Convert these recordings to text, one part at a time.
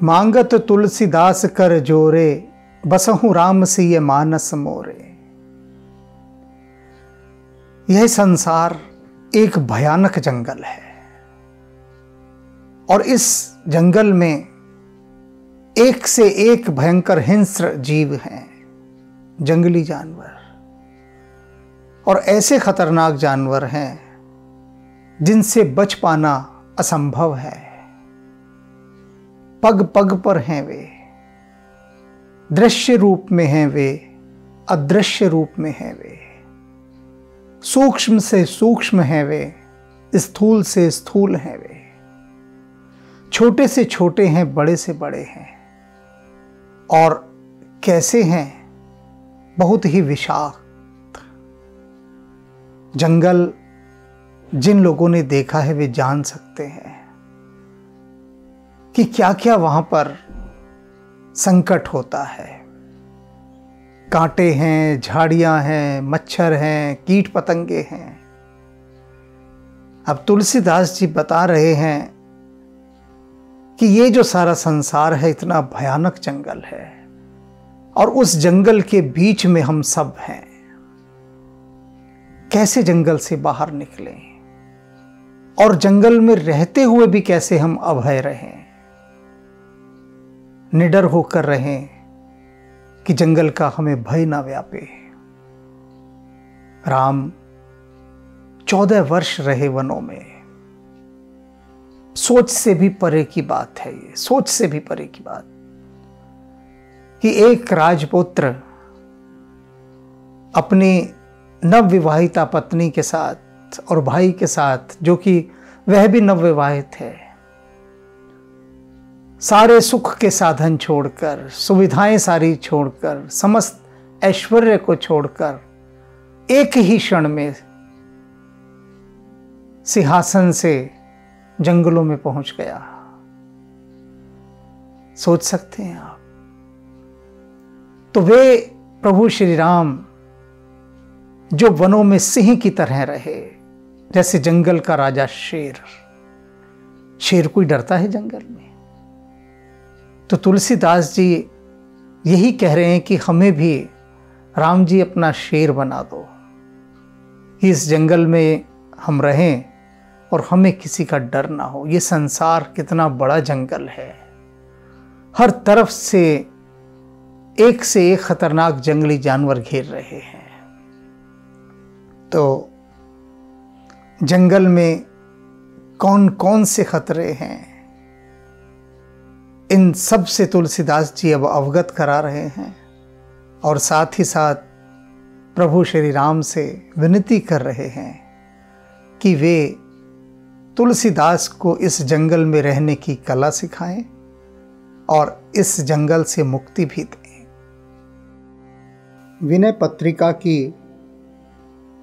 मांगत तुलसीदास कर जोरे, बसहु राम सिय मानस मोरे। यह संसार एक भयानक जंगल है और इस जंगल में एक से एक भयंकर हिंस्र जीव हैं, जंगली जानवर, और ऐसे खतरनाक जानवर हैं जिनसे बच पाना असंभव है। पग पग पर हैं वे, दृश्य रूप में हैं वे, अदृश्य रूप में हैं वे, सूक्ष्म से सूक्ष्म हैं वे, स्थूल से स्थूल हैं वे, छोटे से छोटे हैं, बड़े से बड़े हैं, और कैसे हैं, बहुत ही विषाक्त। जंगल जिन लोगों ने देखा है वे जान सकते हैं कि क्या क्या वहां पर संकट होता है। कांटे हैं, झाड़ियां हैं, मच्छर हैं, कीट पतंगे हैं। अब तुलसीदास जी बता रहे हैं कि ये जो सारा संसार है इतना भयानक जंगल है और उस जंगल के बीच में हम सब हैं। कैसे जंगल से बाहर निकलें और जंगल में रहते हुए भी कैसे हम अभय रहें, निडर होकर रहें कि जंगल का हमें भय ना व्यापे। राम 14 वर्ष रहे वनों में। सोच से भी परे की बात है ये, सोच से भी परे की बात कि एक राजपुत्र अपनी नवविवाहिता पत्नी के साथ और भाई के साथ, जो कि वह भी नवविवाहित है, सारे सुख के साधन छोड़कर, सुविधाएं सारी छोड़कर, समस्त ऐश्वर्य को छोड़कर एक ही क्षण में सिंहासन से जंगलों में पहुंच गया। सोच सकते हैं आप। तो वे प्रभु श्री राम जो वनों में सिंह की तरह रहे, जैसे जंगल का राजा शेर। शेर कोई डरता है जंगल में? तो तुलसीदास जी यही कह रहे हैं कि हमें भी राम जी अपना शेर बना दो, कि इस जंगल में हम रहें और हमें किसी का डर ना हो। ये संसार कितना बड़ा जंगल है, हर तरफ से एक खतरनाक जंगली जानवर घेर रहे हैं। तो जंगल में कौन कौन से खतरे हैं, इन सब से तुलसीदास जी अब अवगत करा रहे हैं और साथ ही साथ प्रभु श्री राम से विनती कर रहे हैं कि वे तुलसीदास को इस जंगल में रहने की कला सिखाएं और इस जंगल से मुक्ति भी दें। विनय पत्रिका की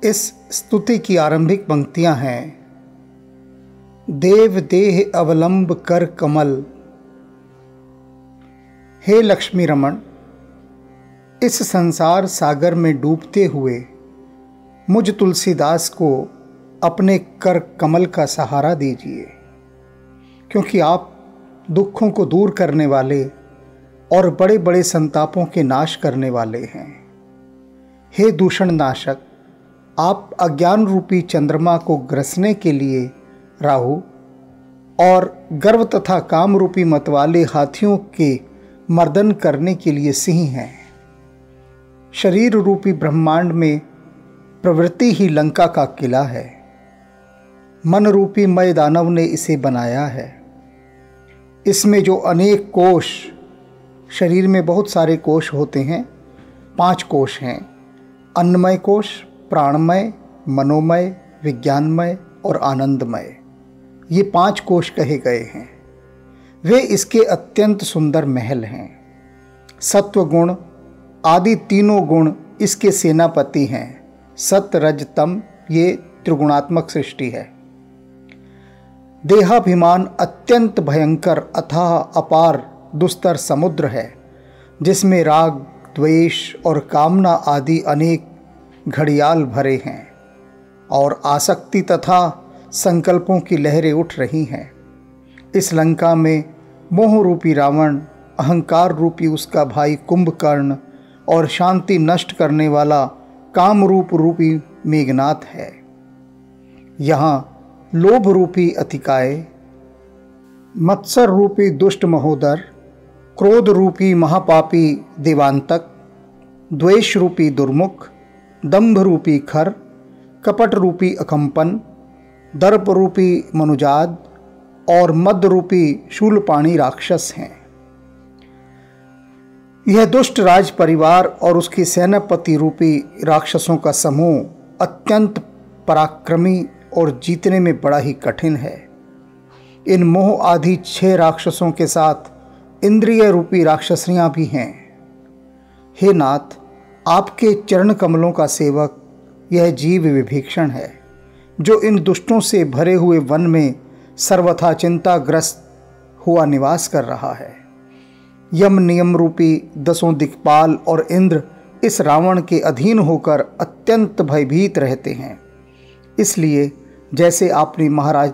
इस स्तुति की आरंभिक पंक्तियां हैं: देव देह अवलंब कर कमल, हे लक्ष्मी रमण, इस संसार सागर में डूबते हुए मुझ तुलसीदास को अपने कर कमल का सहारा दीजिए, क्योंकि आप दुखों को दूर करने वाले और बड़े बड़े संतापों के नाश करने वाले हैं। हे दूषण नाशक, आप अज्ञान रूपी चंद्रमा को ग्रसने के लिए राहु और गर्व तथा काम रूपी मतवाले हाथियों के मर्दन करने के लिए सिंह हैं। शरीर रूपी ब्रह्मांड में प्रवृत्ति ही लंका का किला है। मन रूपी मय दानव ने इसे बनाया है। इसमें जो अनेक कोश, शरीर में बहुत सारे कोश होते हैं, 5 कोश हैं: अन्नमय कोश, प्राणमय, मनोमय, विज्ञानमय और आनंदमय। ये 5 कोश कहे गए हैं। वे इसके अत्यंत सुंदर महल हैं। सत्व गुण आदि तीनों गुण इसके सेनापति हैं। सत्य रज तम ये त्रिगुणात्मक सृष्टि है। देहाभिमान अत्यंत भयंकर अथाह अपार दुस्तर समुद्र है, जिसमें राग, द्वेष और कामना आदि अनेक घड़ियाल भरे हैं और आसक्ति तथा संकल्पों की लहरें उठ रही हैं। इस लंका में मोह रूपी रावण, अहंकार रूपी उसका भाई कुंभकर्ण और शांति नष्ट करने वाला कामरूप रूपी मेघनाथ है। यहाँ लोभ रूपी अतिकाय, मत्सर रूपी दुष्ट महोदर, क्रोध रूपी महापापी देवांतक, द्वेष रूपी दुर्मुख, दंभ रूपी खर, कपट रूपी अकंपन, दर्प रूपी मनुजाद और मद रूपी शूलपाणी राक्षस हैं। यह दुष्ट राज परिवार और उसकी सेनापति रूपी राक्षसों का समूह अत्यंत पराक्रमी और जीतने में बड़ा ही कठिन है। इन मोह आदि 6 राक्षसों के साथ इंद्रिय रूपी राक्षसियां भी हैं। हे नाथ, आपके चरण कमलों का सेवक यह जीव विभीषण है, जो इन दुष्टों से भरे हुए वन में सर्वथा चिंताग्रस्त हुआ निवास कर रहा है। यम नियम रूपी 10 दिक्पाल और इंद्र इस रावण के अधीन होकर अत्यंत भयभीत रहते हैं। इसलिए जैसे आपने महाराज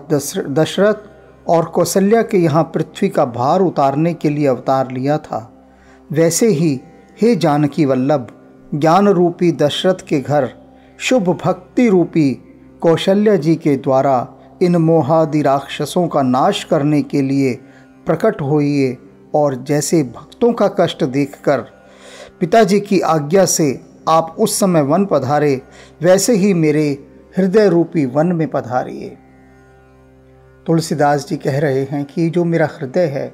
दशरथ और कौशल्या के यहाँ पृथ्वी का भार उतारने के लिए अवतार लिया था, वैसे ही हे जानकी वल्लभ, ज्ञान रूपी दशरथ के घर शुभ भक्ति रूपी कौशल्या जी के द्वारा इन मोहादि राक्षसों का नाश करने के लिए प्रकट होइए और जैसे भक्तों का कष्ट देखकर पिताजी की आज्ञा से आप उस समय वन पधारे, वैसे ही मेरे हृदय रूपी वन में पधारिए। तुलसीदास जी कह रहे हैं कि जो मेरा हृदय है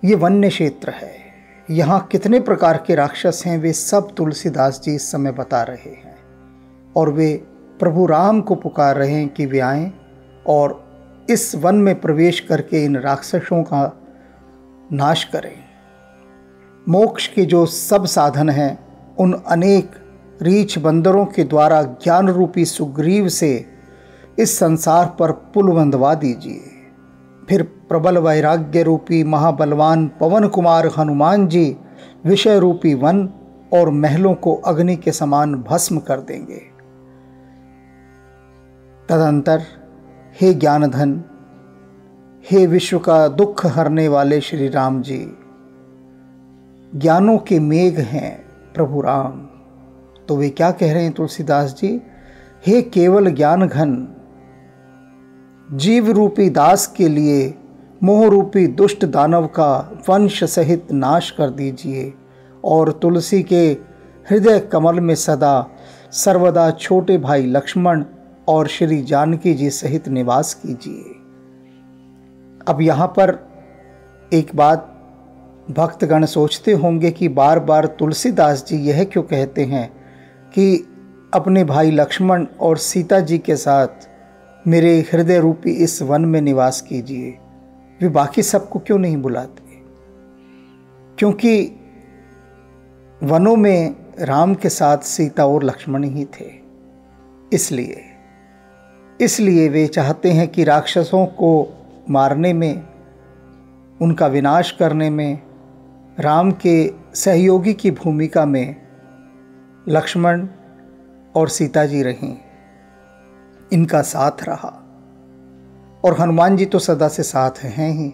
ये वन्य क्षेत्र है। यहाँ कितने प्रकार के राक्षस हैं वे सब तुलसीदास जी इस समय बता रहे हैं और वे प्रभु राम को पुकार रहे हैं कि वे आएं और इस वन में प्रवेश करके इन राक्षसों का नाश करें। मोक्ष के जो सब साधन हैं उन अनेक रीछ बंदरों के द्वारा ज्ञान रूपी सुग्रीव से इस संसार पर पुल बंधवा दीजिए। फिर प्रबल वैराग्य रूपी महाबलवान पवन कुमार हनुमान जी विषय रूपी वन और महलों को अग्नि के समान भस्म कर देंगे। तदंतर हे ज्ञानधन, हे विश्व का दुख हरने वाले श्री राम जी, ज्ञानों के मेघ हैं प्रभु राम। तो वे क्या कह रहे हैं तुलसीदास जी? हे केवल ज्ञान घन, जीव रूपी दास के लिए मोह रूपी दुष्ट दानव का वंश सहित नाश कर दीजिए और तुलसी के हृदय कमल में सदा सर्वदा छोटे भाई लक्ष्मण और श्री जानकी जी सहित निवास कीजिए। अब यहाँ पर एक बात भक्तगण सोचते होंगे कि बार बार तुलसीदास जी यह क्यों कहते हैं कि अपने भाई लक्ष्मण और सीता जी के साथ मेरे हृदय रूपी इस वन में निवास कीजिए, वे बाकी सबको क्यों नहीं बुलाते? क्योंकि वनों में राम के साथ सीता और लक्ष्मण ही थे। इसलिए वे चाहते हैं कि राक्षसों को मारने में, उनका विनाश करने में राम के सहयोगी की भूमिका में लक्ष्मण और सीता जी रहीं, इनका साथ रहा। और हनुमान जी तो सदा से साथ हैं ही।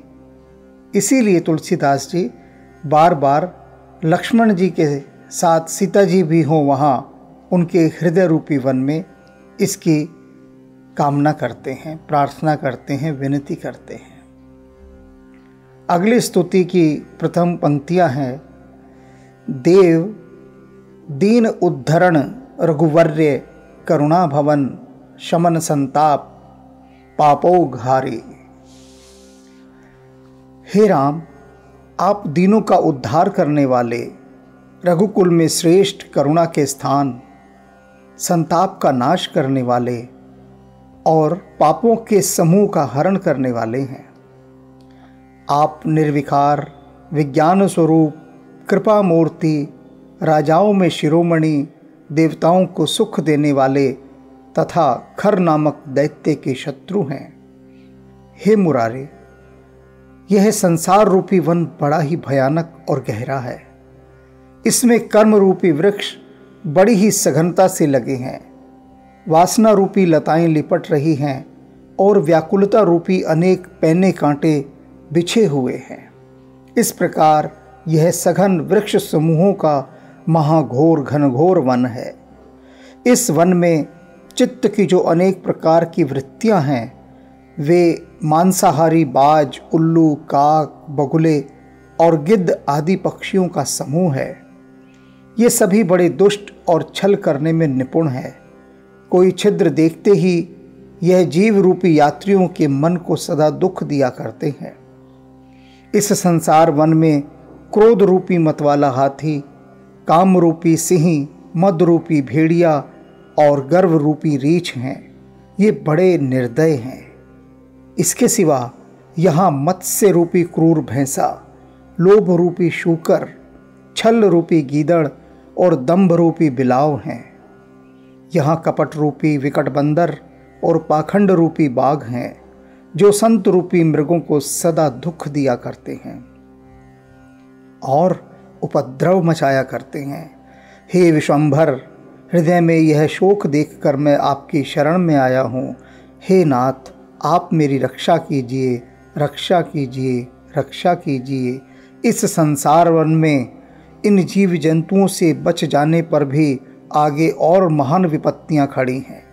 इसीलिए तुलसीदास जी बार बार लक्ष्मण जी के साथ सीता जी भी हों वहाँ उनके हृदय रूपी वन में, इसकी कामना करते हैं, प्रार्थना करते हैं, विनती करते हैं। अगली स्तुति की प्रथम पंक्तियां हैं, देव दीन उद्धरण रघुवर्य करुणा भवन शमन संताप पापोघारी। हे राम, आप दीनों का उद्धार करने वाले, रघुकुल में श्रेष्ठ करुणा के स्थान, संताप का नाश करने वाले और पापों के समूह का हरण करने वाले हैं। आप निर्विकार, विज्ञान स्वरूप, कृपा मूर्ति, राजाओं में शिरोमणि, देवताओं को सुख देने वाले तथा खर नामक दैत्य के शत्रु हैं। हे मुरारे, यह संसार रूपी वन बड़ा ही भयानक और गहरा है। इसमें कर्म रूपी वृक्ष बड़ी ही सघनता से लगे हैं, वासना रूपी लताएं लिपट रही हैं और व्याकुलता रूपी अनेक पैने कांटे बिछे हुए हैं। इस प्रकार यह सघन वृक्ष समूहों का महाघोर घनघोर वन है। इस वन में चित्त की जो अनेक प्रकार की वृत्तियां हैं, वे मांसाहारी बाज, उल्लू, काक, बगुले और गिद्ध आदि पक्षियों का समूह है। ये सभी बड़े दुष्ट और छल करने में निपुण हैं। कोई छिद्र देखते ही यह जीव रूपी यात्रियों के मन को सदा दुख दिया करते हैं। इस संसार वन में क्रोध रूपी मतवाला हाथी, काम रूपी सिंह, मद रूपी भेड़िया और गर्व रूपी रीछ हैं। ये बड़े निर्दय हैं। इसके सिवा यहाँ मत्स्य रूपी क्रूर भैंसा, लोभ रूपी शूकर, छल रूपी गीदड़ और दंभ रूपी बिलाव हैं। यहाँ कपट रूपी विकट बंदर और पाखंड रूपी बाघ हैं, जो संत रूपी मृगों को सदा दुख दिया करते हैं और उपद्रव मचाया करते हैं। हे विश्वंभर, हृदय में यह शोक देखकर मैं आपकी शरण में आया हूँ। हे नाथ, आप मेरी रक्षा कीजिए, रक्षा कीजिए, रक्षा कीजिए। इस संसार वन में इन जीव जंतुओं से बच जाने पर भी आगे और महान विपत्तियां खड़ी हैं।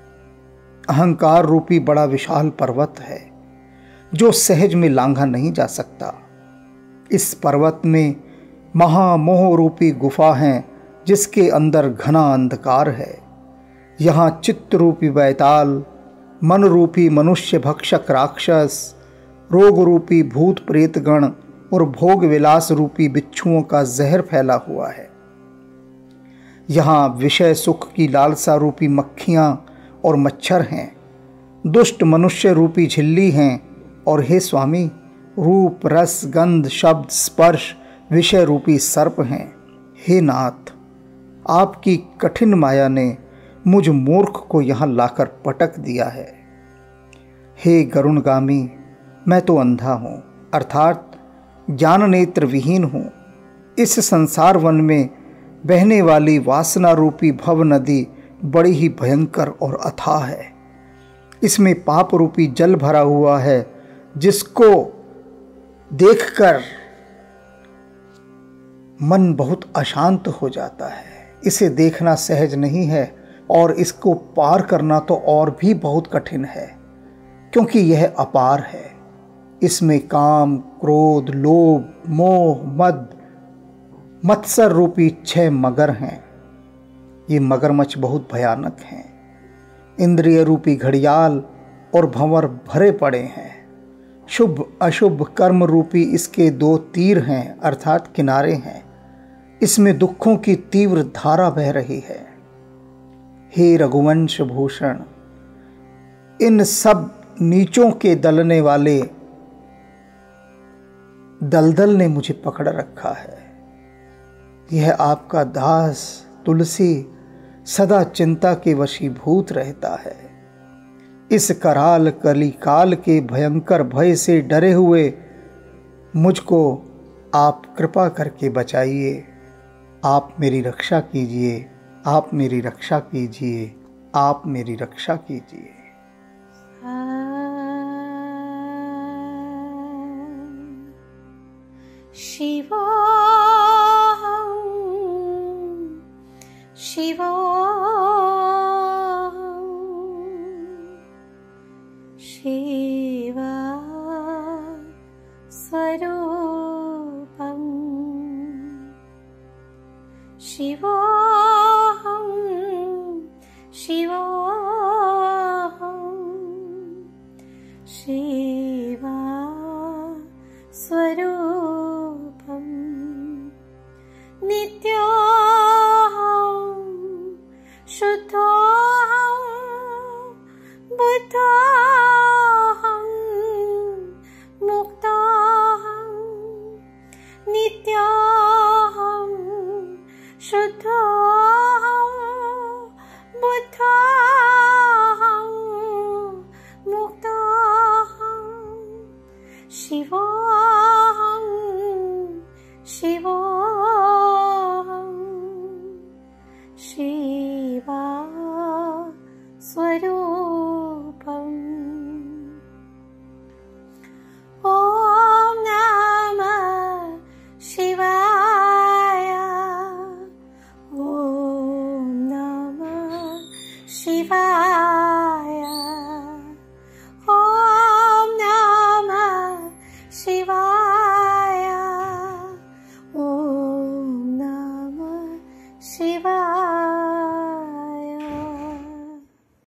अहंकार रूपी बड़ा विशाल पर्वत है, जो सहज में लांघा नहीं जा सकता। इस पर्वत में महामोह रूपी गुफा है, जिसके अंदर घना अंधकार है। यहाँ चित्त रूपी बैताल, मन रूपी मनुष्य भक्षक राक्षस, रोग रूपी भूत प्रेतगण और भोग विलास रूपी बिच्छुओं का जहर फैला हुआ है। यहाँ विषय सुख की लालसा रूपी मक्खियाँ और मच्छर हैं, दुष्ट मनुष्य रूपी झिल्ली हैं और हे स्वामी, रूप, रस, गंध, शब्द, स्पर्श, विषय रूपी सर्प हैं। हे नाथ, आपकी कठिन माया ने मुझ मूर्ख को यहाँ लाकर पटक दिया है। हे गरुणगामी, मैं तो अंधा हूँ, अर्थात ज्ञान नेत्र विहीन हूँ। इस संसार वन में बहने वाली वासना रूपी भव नदी बड़ी ही भयंकर और अथाह है। इसमें पाप रूपी जल भरा हुआ है, जिसको देखकर मन बहुत अशांत हो जाता है। इसे देखना सहज नहीं है और इसको पार करना तो और भी बहुत कठिन है, क्योंकि यह अपार है। इसमें काम, क्रोध, लोभ, मोह, मद, मत्सर रूपी 6 मगर हैं। ये मगरमच्छ बहुत भयानक हैं। इंद्रिय रूपी घड़ियाल और भंवर भरे पड़े हैं। शुभ अशुभ कर्म रूपी इसके 2 तीर हैं, अर्थात किनारे हैं। इसमें दुखों की तीव्र धारा बह रही है। हे रघुवंश भूषण, इन सब नीचों के दलने वाले दलदल ने मुझे पकड़ रखा है। यह आपका दास तुलसी सदा चिंता के वशीभूत रहता है। इस कराल कलिकाल के भयंकर भय से डरे हुए मुझको आप कृपा करके बचाइए। आप मेरी रक्षा कीजिए, आप मेरी रक्षा कीजिए, आप मेरी रक्षा कीजिए। शिवोऽहं शिवा स्वरूपं शिवोऽहं शिवा स्वरूपं नित्योऽहं शुद्धोऽहं बुद्धोऽहं मुक्तोऽहं नित्योऽहं शुद्धोऽहं बुद्धोऽहं मुक्तोऽहं शिवोऽहं शिवा स्वरूपम्। ॐ शिवाय